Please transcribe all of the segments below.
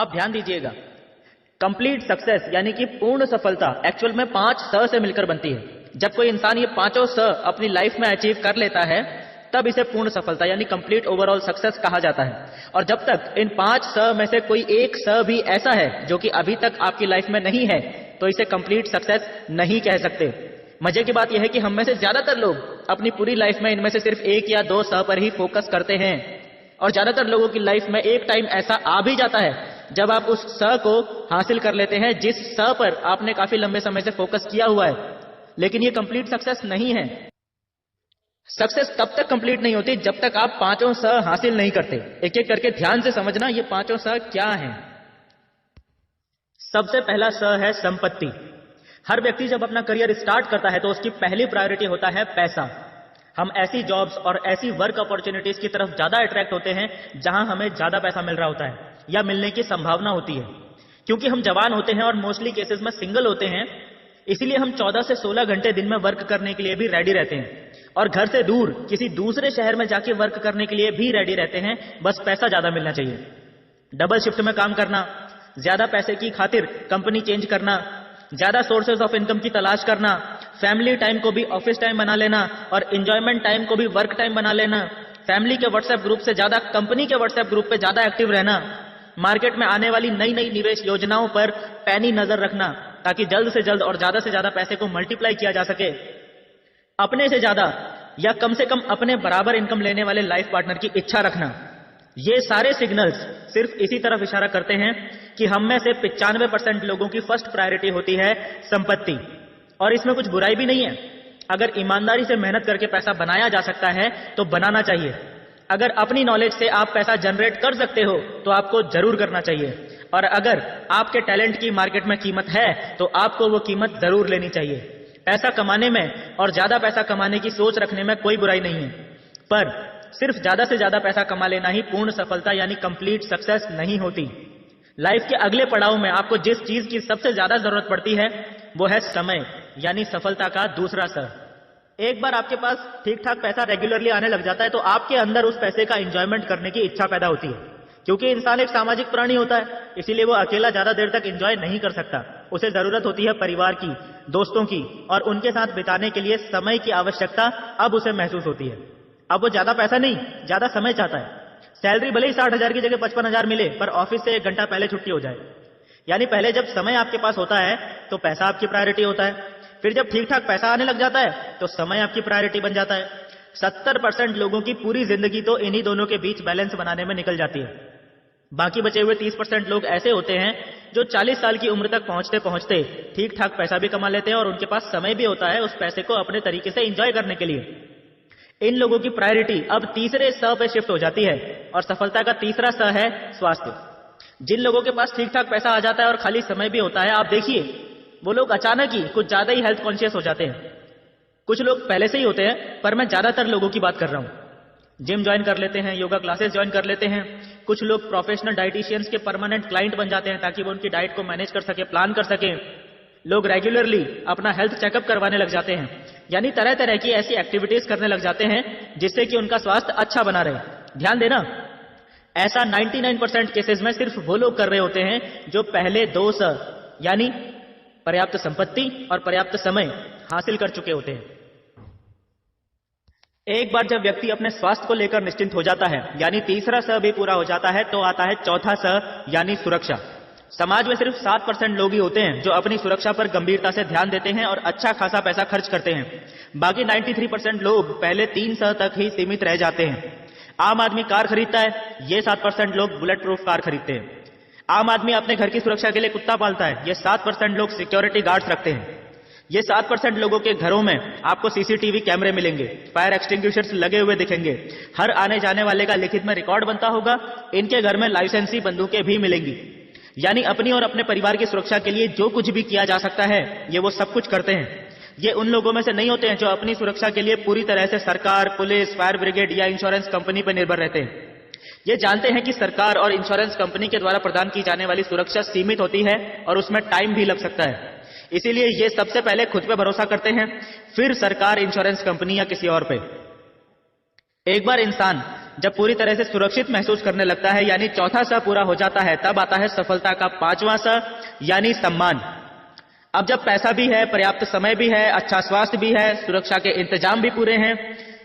अब ध्यान दीजिएगा, कंप्लीट सक्सेस यानी कि पूर्ण सफलता एक्चुअल में 5 स से मिलकर बनती है। जब कोई इंसान ये पांचों स अपनी लाइफ में अचीव कर लेता है तब इसे पूर्ण सफलता यानी कंप्लीट ओवरऑल सक्सेस कहा जाता है। और जब तक इन 5 स में से कोई एक स भी ऐसा है जो कि अभी तक आपकी लाइफ में नहीं है तो इसे कंप्लीट सक्सेस नहीं कह सकते। मजे की बात यह है कि हम में से ज्यादातर लोग अपनी पूरी लाइफ में इनमें से सिर्फ 1 या 2 स पर ही फोकस करते हैं। और ज्यादातर लोगों की लाइफ में एक टाइम ऐसा आ भी जाता है जब आप उस स को हासिल कर लेते हैं जिस स पर आपने काफी लंबे समय से फोकस किया हुआ है, लेकिन ये कंप्लीट सक्सेस नहीं है। सक्सेस तब तक कंप्लीट नहीं होती जब तक आप 5 स हासिल नहीं करते। एक एक करके ध्यान से समझना ये 5 स क्या हैं। सबसे पहला स है संपत्ति। हर व्यक्ति जब अपना करियर स्टार्ट करता है तो उसकी पहली प्रायोरिटी होता है पैसा। हम ऐसी जॉब्स और ऐसी वर्क अपॉर्चुनिटीज की तरफ ज्यादा अट्रैक्ट होते हैं जहां हमें ज्यादा पैसा मिल रहा होता है या मिलने की संभावना होती है। क्योंकि हम जवान होते हैं और मोस्टली केसेस में सिंगल होते हैं, इसीलिए हम 14 से 16 घंटे दिन में वर्क करने के लिए भी रेडी रहते हैं और घर से दूर किसी दूसरे शहर में जाके वर्क करने के लिए भी रेडी रहते हैं, बस पैसा ज्यादा मिलना चाहिए। डबल शिफ्ट में काम करना, ज्यादा पैसे की खातिर कंपनी चेंज करना, ज्यादा सोर्सेज ऑफ इनकम की तलाश करना, फैमिली टाइम को भी ऑफिस टाइम बना लेना और एंजॉयमेंट टाइम को भी वर्क टाइम बना लेना, फैमिली के व्हाट्सएप ग्रुप से ज्यादा कंपनी के व्हाट्सएप ग्रुप पे ज्यादा एक्टिव रहना, मार्केट में आने वाली नई नई निवेश योजनाओं पर पैनी नजर रखना ताकि जल्द से जल्द और ज्यादा से ज्यादा पैसे को मल्टीप्लाई किया जा सके, अपने से ज्यादा या कम से कम अपने बराबर इनकम लेने वाले लाइफ पार्टनर की इच्छा रखना। ये सारे सिग्नल्स सिर्फ इसी तरफ इशारा करते हैं कि हम में से 95% लोगों की फर्स्ट प्रायोरिटी होती है संपत्ति। और इसमें कुछ बुराई भी नहीं है। अगर ईमानदारी से मेहनत करके पैसा बनाया जा सकता है तो बनाना चाहिए। अगर अपनी नॉलेज से आप पैसा जनरेट कर सकते हो तो आपको जरूर करना चाहिए। और अगर आपके टैलेंट की मार्केट में कीमत है तो आपको वो कीमत जरूर लेनी चाहिए। पैसा कमाने में और ज्यादा पैसा कमाने की सोच रखने में कोई बुराई नहीं है, पर सिर्फ ज्यादा से ज्यादा पैसा कमा लेना ही पूर्ण सफलता यानी कंप्लीट सक्सेस नहीं होती। लाइफ के अगले पड़ाव में आपको जिस चीज की सबसे ज्यादा जरूरत पड़ती है वो है समय यानी सफलता का दूसरा स्तर। एक बार आपके पास ठीक ठाक पैसा रेगुलरली आने लग जाता है तो आपके अंदर उस पैसे का एंजॉयमेंट करने की इच्छा पैदा होती है। क्योंकि इंसान एक सामाजिक प्राणी होता है, इसीलिए वो अकेला ज्यादा देर तक एंजॉय नहीं कर सकता। उसे जरूरत होती है परिवार की, दोस्तों की, और उनके साथ बिताने के लिए समय की आवश्यकता अब उसे महसूस होती है। अब वो ज्यादा पैसा नहीं, ज्यादा समय चाहता है। सैलरी भले ही 60,000 की जगह 55,000 मिले, पर ऑफिस से 1 घंटा पहले छुट्टी हो जाए। यानी पहले जब समय आपके पास होता है तो पैसा आपकी प्रायोरिटी होता है, फिर जब ठीक ठाक पैसा आने लग जाता है तो समय आपकी प्रायोरिटी बन जाता है। 70% लोगों की पूरी जिंदगी तो इन्हीं दोनों के बीच बैलेंस बनाने में निकल जाती है। बाकी बचे हुए 30% लोग ऐसे होते हैं जो 40 साल की उम्र तक पहुंचते पहुंचते ठीक ठाक पैसा भी कमा लेते हैं और उनके पास समय भी होता है उस पैसे को अपने तरीके से एंजॉय करने के लिए। इन लोगों की प्रायोरिटी अब तीसरे स पे शिफ्ट हो जाती है और सफलता का तीसरा स है स्वास्थ्य। जिन लोगों के पास ठीक ठाक पैसा आ जाता है और खाली समय भी होता है, आप देखिए वो लोग अचानक ही कुछ ज्यादा ही हेल्थ कॉन्शियस हो जाते हैं। कुछ लोग पहले से ही होते हैं, पर मैं ज्यादातर लोगों की बात कर रहा हूं। जिम ज्वाइन कर लेते हैं, योगा क्लासेस ज्वाइन कर लेते हैं। कुछ लोग प्रोफेशनल डाइटिशियंस के परमानेंट क्लाइंट बन जाते हैं ताकि वो उनकी डाइट को मैनेज कर सके, प्लान कर सके। लोग रेगुलरली अपना हेल्थ चेकअप करवाने लग जाते हैं, यानी तरह तरह की ऐसी एक्टिविटीज करने लग जाते हैं जिससे कि उनका स्वास्थ्य अच्छा बना रहे। ध्यान देना, ऐसा 99% केसेस में सिर्फ वो लोग कर रहे होते हैं जो पहले 2 स यानी पर्याप्त संपत्ति और पर्याप्त समय हासिल कर चुके होते हैं। एक बार जब व्यक्ति अपने स्वास्थ्य को लेकर निश्चिंत हो जाता है यानी तीसरा स भी पूरा हो जाता है तो आता है चौथा स यानी सुरक्षा। समाज में सिर्फ 7% लोग ही होते हैं जो अपनी सुरक्षा पर गंभीरता से ध्यान देते हैं और अच्छा खासा पैसा खर्च करते हैं। बाकी 93% लोग पहले 3 स तक ही सीमित रह जाते हैं। आम आदमी कार खरीदता है, ये 7% लोग बुलेट प्रूफ कार खरीदते हैं। आम आदमी अपने घर की सुरक्षा के लिए कुत्ता पालता है, ये 7% लोग सिक्योरिटी गार्ड्स रखते हैं। ये 7% लोगों के घरों में आपको सीसीटीवी कैमरे मिलेंगे, फायर एक्सटिंग्विशर्स लगे हुए दिखेंगे, हर आने जाने वाले का लिखित में रिकॉर्ड बनता होगा। इनके घर में लाइसेंसी बंदूकें भी मिलेंगी। यानी अपनी और अपने परिवार की सुरक्षा के लिए जो कुछ भी किया जा सकता है ये वो सब कुछ करते हैं। ये उन लोगों में से नहीं होते हैं जो अपनी सुरक्षा के लिए पूरी तरह से सरकार, पुलिस, फायर ब्रिगेड या इंश्योरेंस कंपनी पर निर्भर रहते हैं। ये जानते हैं कि सरकार और इंश्योरेंस कंपनी के द्वारा प्रदान की जाने वाली सुरक्षा सीमित होती है और उसमें टाइम भी लग सकता है। इसीलिए ये सबसे पहले खुद पे भरोसा करते हैं, फिर सरकार, इंश्योरेंस कंपनी या किसी और पे। एक बार इंसान जब पूरी तरह से सुरक्षित महसूस करने लगता है, यानी चौथा स पूरा हो जाता है, तब आता है सफलता का पांचवां स, यानी सम्मान। अब जब पैसा भी है, पर्याप्त समय भी है, अच्छा स्वास्थ्य भी है, सुरक्षा के इंतजाम भी पूरे हैं,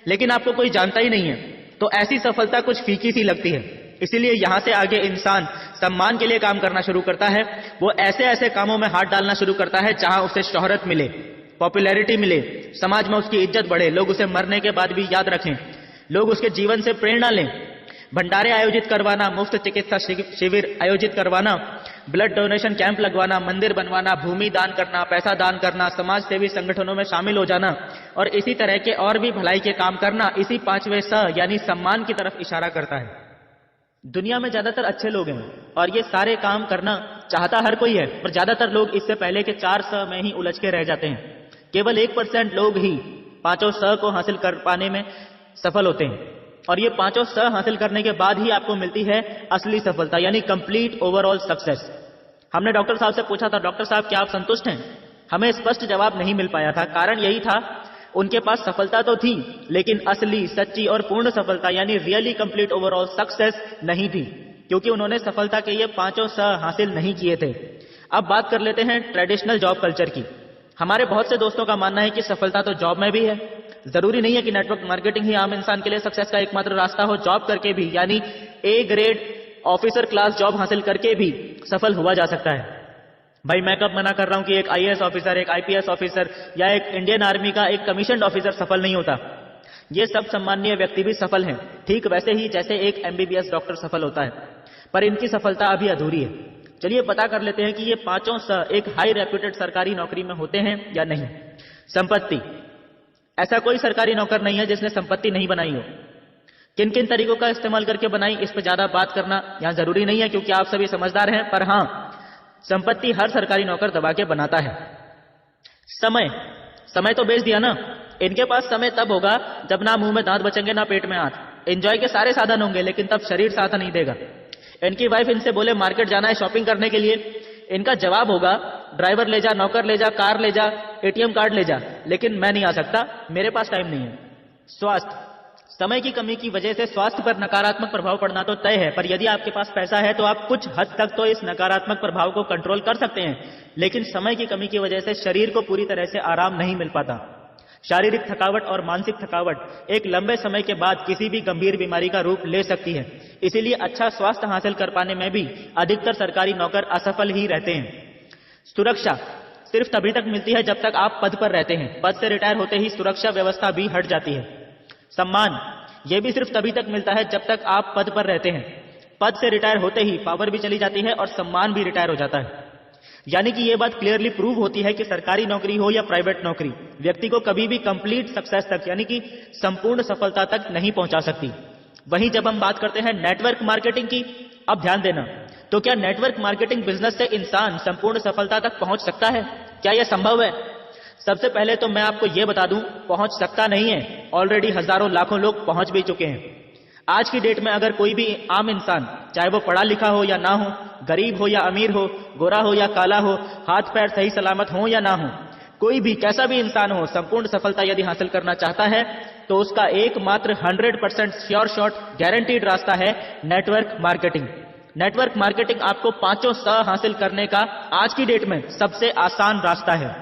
लेकिन आपको कोई जानता ही नहीं है, तो ऐसी सफलता कुछ फीकी सी लगती है। इसीलिए यहां से आगे इंसान सम्मान के लिए काम करना शुरू करता है। वो ऐसे ऐसे कामों में हाथ डालना शुरू करता है जहां उसे शोहरत मिले, पॉपुलैरिटी मिले, समाज में उसकी इज्जत बढ़े, लोग उसे मरने के बाद भी याद रखें, लोग उसके जीवन से प्रेरणा लें। भंडारे आयोजित करवाना, मुफ्त चिकित्सा शिविर आयोजित करवाना, ब्लड डोनेशन कैंप लगवाना, मंदिर बनवाना, भूमि दान करना, पैसा दान करना, समाज सेवी संगठनों में शामिल हो जाना और इसी तरह के और भी भलाई के काम करना, इसी पांचवें स यानी सम्मान की तरफ इशारा करता है। दुनिया में ज्यादातर अच्छे लोग हैं और ये सारे काम करना चाहता हर कोई है, पर ज्यादातर लोग इससे पहले के 4 स में ही उलझ के रह जाते हैं। केवल 1% लोग ही पांचों स को हासिल कर पाने में सफल होते हैं और ये पांचों स हासिल करने के बाद ही आपको मिलती है असली सफलता, यानी कंप्लीट ओवरऑल सक्सेस। हमने डॉक्टर साहब से पूछा था, डॉक्टर साहब क्या आप संतुष्ट हैं? हमें स्पष्ट जवाब नहीं मिल पाया था। कारण यही था, उनके पास सफलता तो थी, लेकिन असली, सच्ची और पूर्ण सफलता यानी रियली कंप्लीट ओवरऑल सक्सेस नहीं थी, क्योंकि उन्होंने सफलता के ये पांचों स हासिल नहीं किए थे। अब बात कर लेते हैं ट्रेडिशनल जॉब कल्चर की। हमारे बहुत से दोस्तों का मानना है कि सफलता तो जॉब में भी है। जरूरी नहीं है कि नेटवर्क मार्केटिंग ही आम इंसान के लिए सक्सेस का एकमात्र रास्ता हो। जॉब करके भी, यानी A grade officer class job हासिल करके भी सफल हुआ जा सकता है। भाई मैं कब मना कर रहा हूं कि एक आईएएस ऑफिसर, एक आईपीएस ऑफिसर या एक इंडियन आर्मी का एक कमीशन्ड ऑफिसर सफल नहीं होता। ये सब सम्मानीय व्यक्ति भी सफल हैं, ठीक वैसे ही जैसे एक एमबीबीएस डॉक्टर सफल होता है, पर इनकी सफलता अभी अधूरी है। चलिए पता कर लेते हैं कि ये पांचों स एक हाई रेप्यूटेड सरकारी नौकरी में होते हैं या नहीं। संपत्ति। ऐसा कोई सरकारी नौकर नहीं है जिसने संपत्ति नहीं बनाई हो। किन किन तरीकों का इस्तेमाल करके बनाई, इस पर ज्यादा बात करना यहां जरूरी नहीं है, क्योंकि आप सभी समझदार हैं। पर हां, संपत्ति हर सरकारी नौकर दबा के बनाता है। समय तो बेच दिया ना। इनके पास समय तब होगा जब ना मुंह में दांत बचेंगे ना पेट में हाथ। एंजॉय के सारे साधन होंगे, लेकिन तब शरीर साथ नहीं देगा। इनकी वाइफ इनसे बोले मार्केट जाना है शॉपिंग करने के लिए, इनका जवाब होगा ड्राइवर ले जा, नौकर ले जा, कार ले जा, एटीएम कार्ड ले जा, लेकिन मैं नहीं आ सकता, मेरे पास टाइम नहीं है। स्वास्थ्य। समय की कमी की वजह से स्वास्थ्य पर नकारात्मक प्रभाव पड़ना तो तय है, पर यदि आपके पास पैसा है तो आप कुछ हद तक तो इस नकारात्मक प्रभाव को कंट्रोल कर सकते हैं, लेकिन समय की कमी की वजह से शरीर को पूरी तरह से आराम नहीं मिल पाता। शारीरिक थकावट और मानसिक थकावट एक लंबे समय के बाद किसी भी गंभीर बीमारी का रूप ले सकती है। इसीलिए अच्छा स्वास्थ्य हासिल कर पाने में भी अधिकतर सरकारी नौकर असफल ही रहते हैं। सुरक्षा सिर्फ तभी तक मिलती है जब तक आप पद पर रहते हैं। पद से रिटायर होते ही सुरक्षा व्यवस्था भी हट जाती है। सम्मान यह भी सिर्फ तभी तक मिलता है जब तक आप पद पर रहते हैं। पद से रिटायर होते ही पावर भी चली जाती है और सम्मान भी रिटायर हो जाता है। यानी कि यह बात क्लियरली प्रूव होती है कि सरकारी नौकरी हो या प्राइवेट नौकरी, व्यक्ति को कभी भी कंप्लीट सक्सेस तक यानी कि संपूर्ण सफलता तक नहीं पहुंचा सकती। वहीं जब हम बात करते हैं नेटवर्क मार्केटिंग की, अब ध्यान देना, तो क्या नेटवर्क मार्केटिंग बिजनेस से इंसान संपूर्ण सफलता तक पहुंच सकता है? क्या यह संभव है? सबसे पहले तो मैं आपको यह बता दूं, पहुंच सकता नहीं है। ऑलरेडी हजारों लाखों लोग पहुंच भी चुके हैं। आज की डेट में अगर कोई भी आम इंसान, चाहे वो पढ़ा लिखा हो या ना हो, गरीब हो या अमीर हो, गोरा हो या काला हो, हाथ पैर सही सलामत हो या ना हो, कोई भी कैसा भी इंसान हो, संपूर्ण सफलता यदि हासिल करना चाहता है तो उसका एकमात्र 100% श्योर शॉट गारंटीड रास्ता है नेटवर्क मार्केटिंग। नेटवर्क मार्केटिंग आपको पांचों स हासिल करने का आज की डेट में सबसे आसान रास्ता है।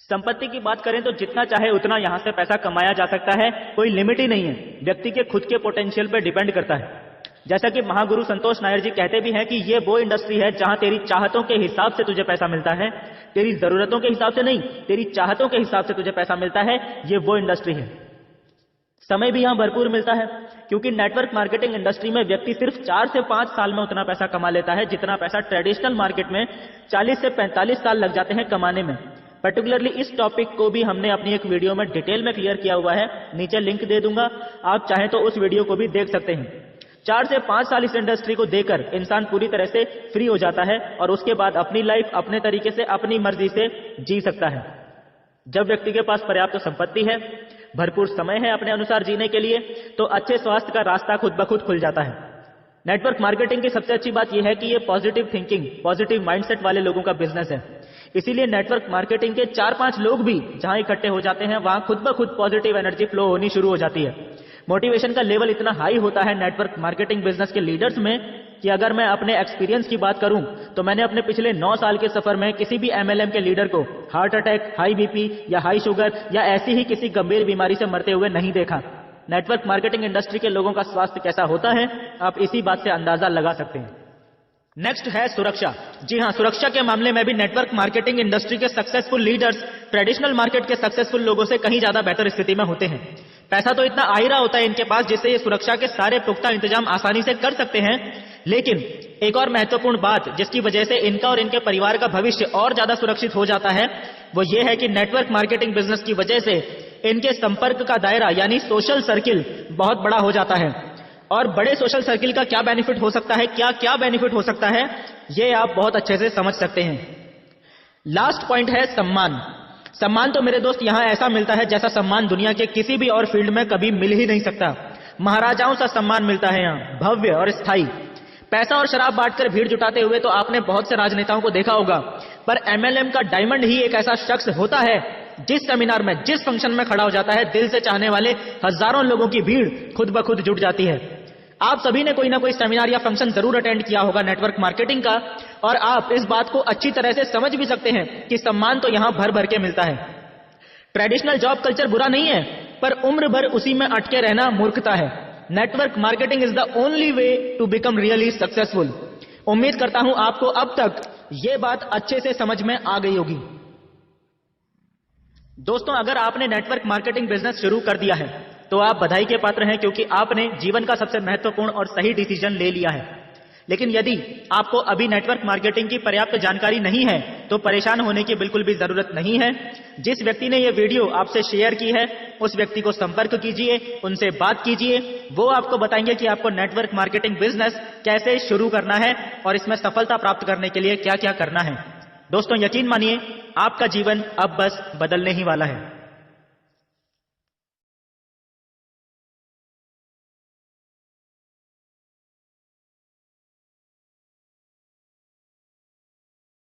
संपत्ति की बात करें तो जितना चाहे उतना यहां से पैसा कमाया जा सकता है, कोई लिमिट ही नहीं है। व्यक्ति के खुद के पोटेंशियल पे डिपेंड करता है। जैसा कि महागुरु संतोष नायर जी कहते भी हैं कि ये वो इंडस्ट्री है जहां तेरी चाहतों के हिसाब से तुझे पैसा मिलता है, तेरी जरूरतों के हिसाब से नहीं, तेरी चाहतों के हिसाब से तुझे पैसा मिलता है, ये वो इंडस्ट्री है। समय भी यहां भरपूर मिलता है, क्योंकि नेटवर्क मार्केटिंग इंडस्ट्री में व्यक्ति सिर्फ 4 से 5 साल में उतना पैसा कमा लेता है जितना पैसा ट्रेडिशनल मार्केट में 40 से 45 साल लग जाते हैं कमाने में। पर्टिकुलरली इस टॉपिक को भी हमने अपनी एक वीडियो में डिटेल में क्लियर किया हुआ है, नीचे लिंक दे दूंगा, आप चाहें तो उस वीडियो को भी देख सकते हैं। 4 से 5 साल इस इंडस्ट्री को देकर इंसान पूरी तरह से फ्री हो जाता है और उसके बाद अपनी लाइफ अपने तरीके से अपनी मर्जी से जी सकता है। जब व्यक्ति के पास पर्याप्त संपत्ति है, भरपूर समय है अपने अनुसार जीने के लिए, तो अच्छे स्वास्थ्य का रास्ता खुद ब खुद खुल जाता है। नेटवर्क मार्केटिंग की सबसे अच्छी बात यह है कि यह पॉजिटिव थिंकिंग, पॉजिटिव माइंडसेट वाले लोगों का बिजनेस है। इसीलिए नेटवर्क मार्केटिंग के 4-5 लोग भी जहां इकट्ठे हो जाते हैं, वहां खुद ब खुद पॉजिटिव एनर्जी फ्लो होनी शुरू हो जाती है। मोटिवेशन का लेवल इतना हाई होता है नेटवर्क मार्केटिंग बिजनेस के लीडर्स में कि अगर मैं अपने एक्सपीरियंस की बात करूं तो मैंने अपने पिछले 9 साल के सफर में किसी भी एमएलएम के लीडर को हार्ट अटैक, हाई बीपी या हाई शुगर या ऐसी ही किसी गंभीर बीमारी से मरते हुए नहीं देखा। नेटवर्क मार्केटिंग इंडस्ट्री के लोगों का स्वास्थ्य कैसा होता है, आप इसी बात से अंदाजा लगा सकते हैं। नेक्स्ट है सुरक्षा। जी हां, सुरक्षा के मामले में भी नेटवर्क मार्केटिंग इंडस्ट्री के सक्सेसफुल लीडर्स ट्रेडिशनल मार्केट के सक्सेसफुल लोगों से कहीं ज्यादा बेहतर स्थिति में होते हैं। पैसा तो इतना आ ही रहा होता है इनके पास जिससे ये सुरक्षा के सारे पुख्ता इंतजाम आसानी से कर सकते हैं। लेकिन एक और महत्वपूर्ण बात जिसकी वजह से इनका और इनके परिवार का भविष्य और ज्यादा सुरक्षित हो जाता है वो ये है कि नेटवर्क मार्केटिंग बिजनेस की वजह से इनके संपर्क का दायरा यानी सोशल सर्किल बहुत बड़ा हो जाता है। और बड़े सोशल सर्किल का क्या बेनिफिट हो सकता है, क्या क्या बेनिफिट हो सकता है, ये आप बहुत अच्छे से समझ सकते हैं। लास्ट पॉइंट है सम्मान। सम्मान तो मेरे दोस्त यहां ऐसा मिलता है जैसा सम्मान दुनिया के किसी भी और फील्ड में कभी मिल ही नहीं सकता। महाराजाओं सा सम्मान मिलता है यहां, भव्य और स्थायी। पैसा और शराब बांटकर भीड़ जुटाते हुए तो आपने बहुत से राजनेताओं को देखा होगा, पर एमएलएम का डायमंड ही एक ऐसा शख्स होता है जिस सेमिनार में, जिस फंक्शन में खड़ा हो जाता है, दिल से चाहने वाले हजारों लोगों की भीड़ खुद ब खुद जुट जाती है। आप सभी ने कोई ना कोई सेमिनार या फंक्शन जरूर अटेंड किया होगा नेटवर्क मार्केटिंग का, और आप इस बात को अच्छी तरह से समझ भी सकते हैं कि सम्मान तो यहां भर भर के मिलता है। ट्रेडिशनल जॉब कल्चर बुरा नहीं है, पर उम्र भर उसी में अटके रहना मूर्खता है। Network marketing is the only way to become really successful. उम्मीद करता हूं आपको अब तक यह बात अच्छे से समझ में आ गई होगी। दोस्तों, अगर आपने नेटवर्क मार्केटिंग बिजनेस शुरू कर दिया है तो आप बधाई के पात्र हैं, क्योंकि आपने जीवन का सबसे महत्वपूर्ण और सही डिसीजन ले लिया है। लेकिन यदि आपको अभी नेटवर्क मार्केटिंग की पर्याप्त जानकारी नहीं है तो परेशान होने की बिल्कुल भी जरूरत नहीं है। जिस व्यक्ति ने यह वीडियो आपसे शेयर की है उस व्यक्ति को संपर्क कीजिए, उनसे बात कीजिए। वो आपको बताएंगे कि आपको नेटवर्क मार्केटिंग बिजनेस कैसे शुरू करना है और इसमें सफलता प्राप्त करने के लिए क्या क्या करना है। दोस्तों, यकीन मानिए आपका जीवन अब बस बदलने ही वाला है।